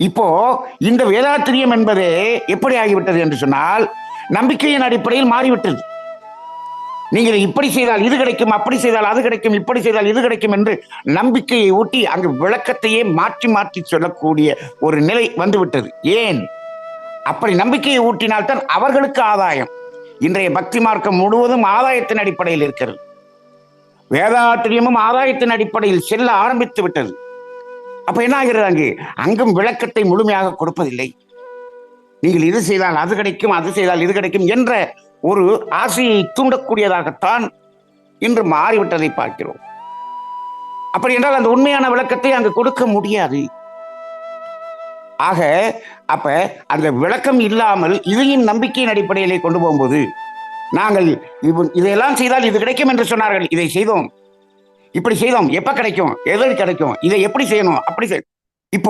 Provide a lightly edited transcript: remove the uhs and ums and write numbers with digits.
இப்போ இந்த வேதாத்திரியம் என்பது எப்படி ஆகிவிட்டது என்று சொன்னால் நம்பிக்கையின் அடிப்படையில் மாறிவிட்டது. நீங்கள் இப்படி செய்தால் இது கிடைக்கும், அப்படி செய்தால் அது கிடைக்கும், இப்படி செய்தால் இது கிடைக்கும் என்று நம்பிக்கையை ஊட்டி அங்கு விளக்கத்தையே மாற்றி மாற்றி சொல்லக்கூடிய ஒரு நிலை வந்துவிட்டது. ஏன் அப்படி நம்பிக்கையை ஊட்டினால்தான் அவர்களுக்கு ஆதாயம். இன்றைய பக்தி மார்க்கம் முழுவதும் ஆதாயத்தின் அடிப்படையில் இருக்கிறது. வேதாத்திரியமும் ஆதாயத்தின் அடிப்படையில் செல்ல ஆரம்பித்து விட்டது. அப்ப என்ன ஆகிறது? அங்கும் விளக்கத்தை முழுமையாக கொடுப்பதில்லை. நீங்கள் இது செய்தால் அது கிடைக்கும், அது செய்தால் இது கிடைக்கும் என்ற ஒரு ஆசையை தூண்டக்கூடியதாகத்தான் இன்று மாறிவிட்டதை பார்க்கிறோம். அப்படி என்றால் அந்த உண்மையான விளக்கத்தை அங்கு கொடுக்க முடியாது. ஆக அப்ப அந்த விளக்கம் இல்லாமல் இதையின் நம்பிக்கையின் அடிப்படையிலே கொண்டு போகும்போது நாங்கள் இதையெல்லாம் செய்தால் இது கிடைக்கும் என்று சொன்னார்கள். இதை செய்தோம், இப்படி செய்தோம், எப்ப கிடைக்கும், எது கிடைக்கும், இதை எப்படி செய்யணும், அப்படி இப்போ